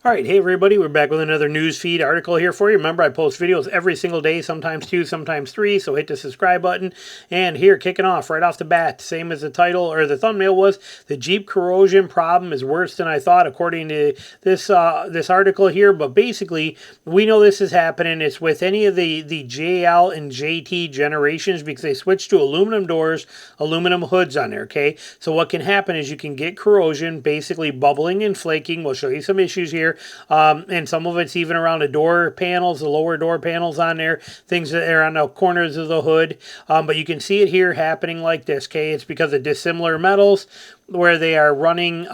All right, hey everybody, we're back with another news feed article here for you. Remember, I post videos every single day, sometimes two, sometimes three, so hit the subscribe button. And here, kicking off right off the bat, same as the title or the thumbnail was, the Jeep corrosion problem is worse than I thought, according to this this article here. But basically, we know this is happening. It's with any of the JL and JT generations because they switched to aluminum doors, aluminum hoods on there, okay? So what can happen is you can get corrosion, basically bubbling and flaking. We'll show you some issues here. And some of it's even around the door panels, the lower door panels on there, things that are on the corners of the hood. But you can see it here happening like this, okay? It's because of dissimilar metals where they are running...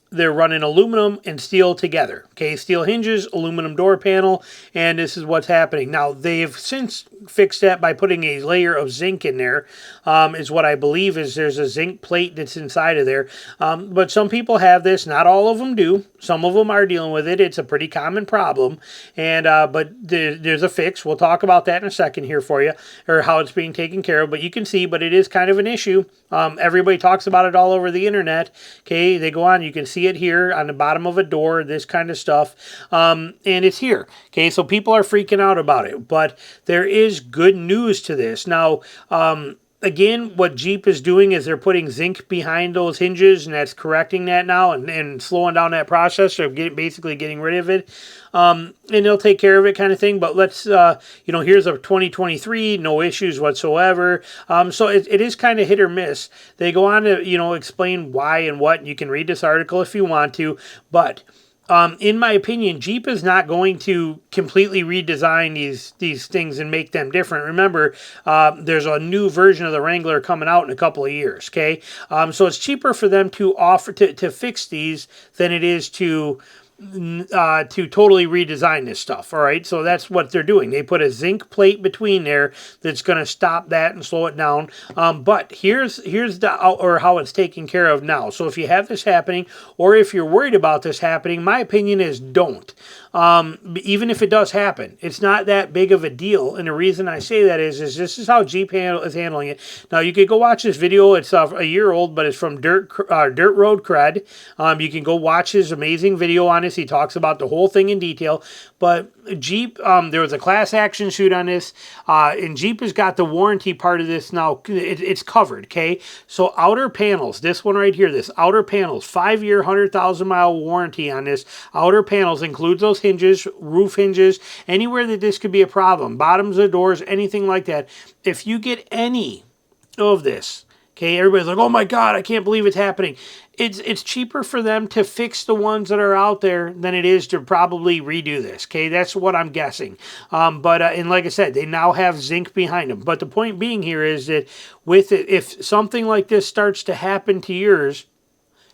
they're running aluminum and steel together. Okay, steel hinges, aluminum door panel, and this is what's happening. Now, they've since fixed that by putting a layer of zinc in there, is what I believe is there's a zinc plate that's inside of there. But some people have this, not all of them do. Some of them are dealing with it. It's a pretty common problem, and but there's a fix. We'll talk about that in a second here for you, or how it's being taken care of. But you can see, but it is kind of an issue. Everybody talks about it all over the internet. Okay, they go on, you can see it here on the bottom of a door, this kind of stuff, and it's here. Okay, so people are freaking out about it, but there is good news to this. Now, again, what Jeep is doing is they're putting zinc behind those hinges, and that's correcting that now and slowing down that process. They're basically getting rid of it. And they'll take care of it kind of thing. But let's, here's a 2023, no issues whatsoever. So it is kind of hit or miss. They go on to, explain why and what. You can read this article if you want to. But in my opinion, Jeep is not going to completely redesign these things and make them different. Remember, there's a new version of the Wrangler coming out in a couple of years, okay? So it's cheaper for them to offer to fix these than it is to totally redesign this stuff. All right, so that's what they're doing. They put a zinc plate between there that's going to stop that and slow it down. But here's how it's taken care of now. So if you have this happening, or if you're worried about this happening, my opinion is don't. Even if it does happen, it's not that big of a deal. And the reason I say that is this is how Jeep is handling it. Now, you could go watch this video. It's a year old, but it's from Dirt Road Cred. You can go watch his amazing video on this. He talks about the whole thing in detail. But Jeep, there was a class action suit on this, and Jeep has got the warranty part of this now. It's covered, okay? So outer panels, this one right here, this outer panels, 5-year, 100,000-mile warranty on this. Outer panels includes those hinges, roof hinges, anywhere that this could be a problem, bottoms of doors, anything like that. If you get any of this, okay, everybody's like, oh my God, I can't believe it's happening. It's cheaper for them to fix the ones that are out there than it is to probably redo this, okay? That's what I'm guessing. And like I said, they now have zinc behind them. But the point being here is that with it, if something like this starts to happen to yours,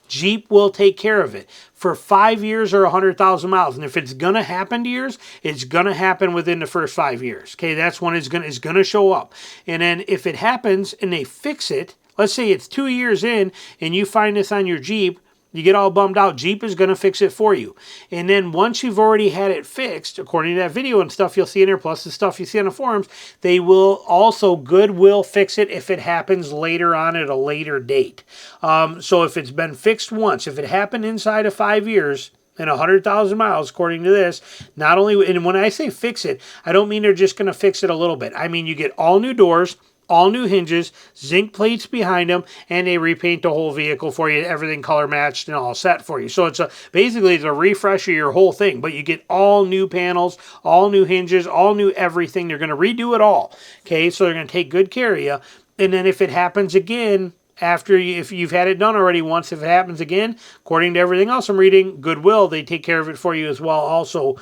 Jeep will take care of it for 5 years or 100,000 miles. And if it's going to happen to yours, it's going to happen within the first 5 years. Okay, that's when it's going to show up. And then if it happens and they fix it, let's say it's 2 years in and you find this on your Jeep, you get all bummed out, Jeep is going to fix it for you. And then once you've already had it fixed, according to that video and stuff you'll see in there, plus the stuff you see on the forums, they will also goodwill fix it if it happens later on at a later date. So if it's been fixed once, if it happened inside of 5 years, and 100,000 miles, according to this, not only, and when I say fix it, I don't mean they're just going to fix it a little bit. I mean you get all new doors, all new hinges, zinc plates behind them, and they repaint the whole vehicle for you, everything color matched and all set for you. So basically it's a refresh of your whole thing, but you get all new panels, all new hinges, all new everything. They're going to redo it all. Okay, so they're going to take good care of you. And then if it happens again, if you've had it done already once, if it happens again, according to everything else I'm reading, Goodwill, they take care of it for you as well. Also,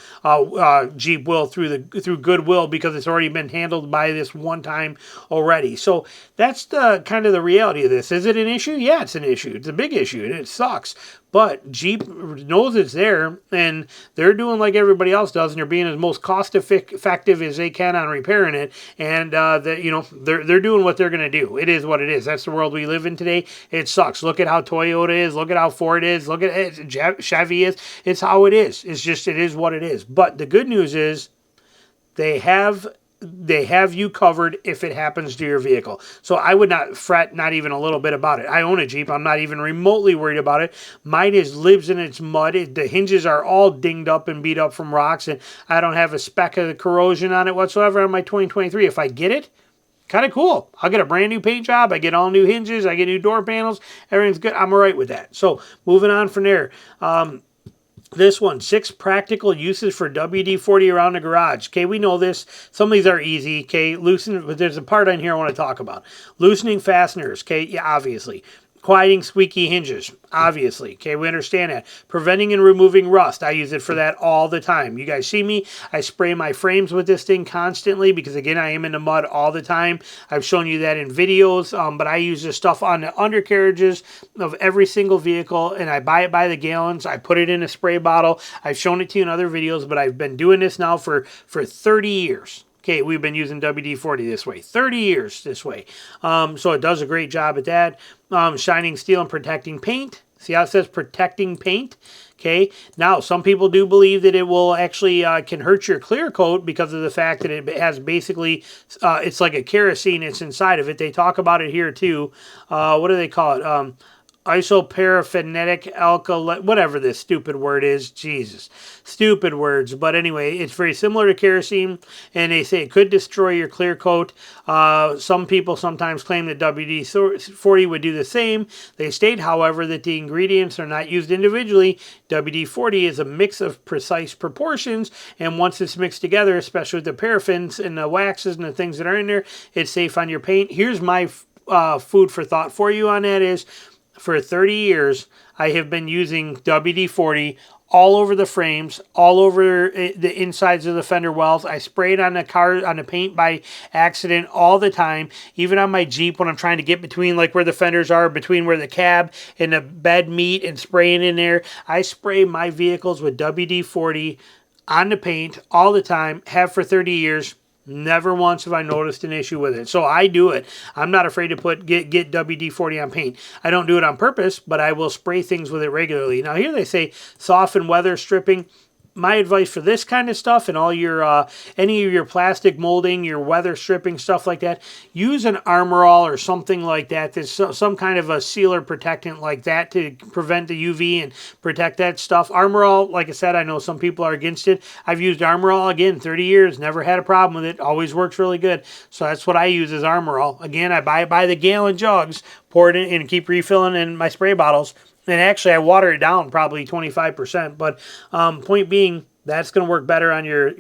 Jeep will through Goodwill, because it's already been handled by this one time already. So that's the kind of the reality of this. Is it an issue? Yeah, it's an issue. It's a big issue, and it sucks. But Jeep knows it's there, and they're doing like everybody else does, and they're being as most cost-effective as they can on repairing it. And they're doing what they're going to do. It is what it is. That's the world we live in today. It sucks. Look at how Toyota is. Look at how Ford is. Look at it. Chevy is. It's how it is. It is what it is. But the good news is they have they have you covered if it happens to your vehicle. So I would not fret, not even a little bit about it. I own a Jeep. I'm not even remotely worried about it. Mine lives in its mud. The hinges are all dinged up and beat up from rocks, and I don't have a speck of corrosion on it whatsoever on my 2023. If I get it, kind of cool. I'll get a brand new paint job. I get all new hinges. I get new door panels. Everything's good. I'm all right with that. So moving on from there. This one, 6 practical uses for WD-40 around the garage. Okay, we know this. Some of these are easy. Okay, but there's a part on here I want to talk about. Loosening fasteners. Okay, yeah, obviously. Quieting squeaky hinges, obviously. Okay, we understand that. Preventing and removing rust. I use it for that all the time. You guys see me. I spray my frames with this thing constantly because, again, I am in the mud all the time. I've shown you that in videos, but I use this stuff on the undercarriages of every single vehicle, and I buy it by the gallons. I put it in a spray bottle. I've shown it to you in other videos, but I've been doing this now for 30 years. Okay, we've been using WD-40 this way. 30 years this way. So it does a great job at that. Shining steel and protecting paint. See how it says protecting paint? Okay, now some people do believe that it will actually can hurt your clear coat because of the fact that it has basically, it's like a kerosene that's inside of it. They talk about it here too. What do they call it? Isoparaffinic alkyl, whatever this stupid word is. Jesus, stupid words. But anyway, it's very similar to kerosene, and they say it could destroy your clear coat. Some people sometimes claim that WD-40 would do the same. They state, however, that the ingredients are not used individually. WD-40 is a mix of precise proportions, and once it's mixed together, especially with the paraffins and the waxes and the things that are in there, it's safe on your paint. Here's my food for thought for you on that is, for 30 years, I have been using WD-40 all over the frames, all over the insides of the fender wells. I spray it on the car, on the paint by accident all the time. Even on my Jeep when I'm trying to get between like where the fenders are, between where the cab and the bed meet and spraying in there. I spray my vehicles with WD-40 on the paint all the time, have for 30 years. Never once have I noticed an issue with it. So I do it. I'm not afraid to get WD-40 on paint. I don't do it on purpose, but I will spray things with it regularly. Now here they say soften weather stripping. My advice for this kind of stuff and all your any of your plastic molding, your weather stripping, stuff like that, use an Armor All or something like that. There's some kind of a sealer protectant like that to prevent the UV and protect that stuff. Armor All, like I said, I know some people are against it. I've used Armor All, again, 30 years, never had a problem with it. Always works really good. So that's what I use as Armor All. Again, I buy it by the gallon jugs, pour it in and keep refilling in my spray bottles. And actually, I water it down probably 25%. But point being, that's going to work better on your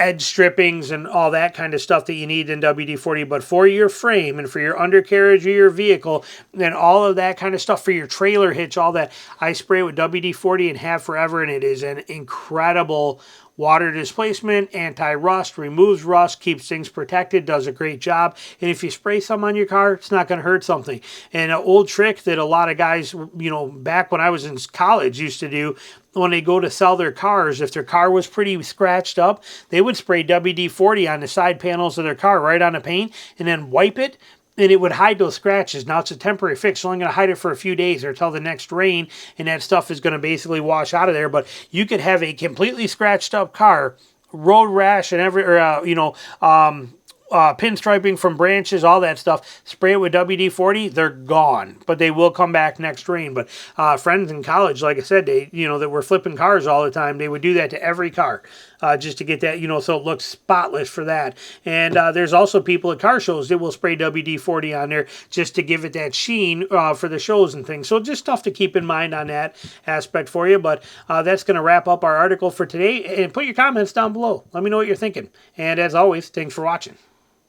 edge strippings and all that kind of stuff that you need in WD-40. But for your frame and for your undercarriage of your vehicle and all of that kind of stuff, for your trailer hitch, all that, I spray with WD-40 and have forever. And it is an incredible water displacement, anti-rust, removes rust, keeps things protected, does a great job. And if you spray some on your car, it's not going to hurt something. And an old trick that a lot of guys, you know, back when I was in college used to do, when they go to sell their cars, if their car was pretty scratched up, they would spray WD-40 on the side panels of their car, right on the paint, and then wipe it, and it would hide those scratches. Now, it's a temporary fix. It's only going to hide it for a few days or until the next rain, and that stuff is going to basically wash out of there. But you could have a completely scratched up car, road rash and pinstriping from branches, all that stuff. Spray it with WD-40, they're gone, but they will come back next rain. But friends in college, like I said, that were flipping cars all the time, they would do that to every car just to get that, so it looks spotless for that. And there's also people at car shows that will spray WD-40 on there just to give it that sheen for the shows and things. So just stuff to keep in mind on that aspect for you. But that's going to wrap up our article for today. And put your comments down below. Let me know what you're thinking. And as always, thanks for watching.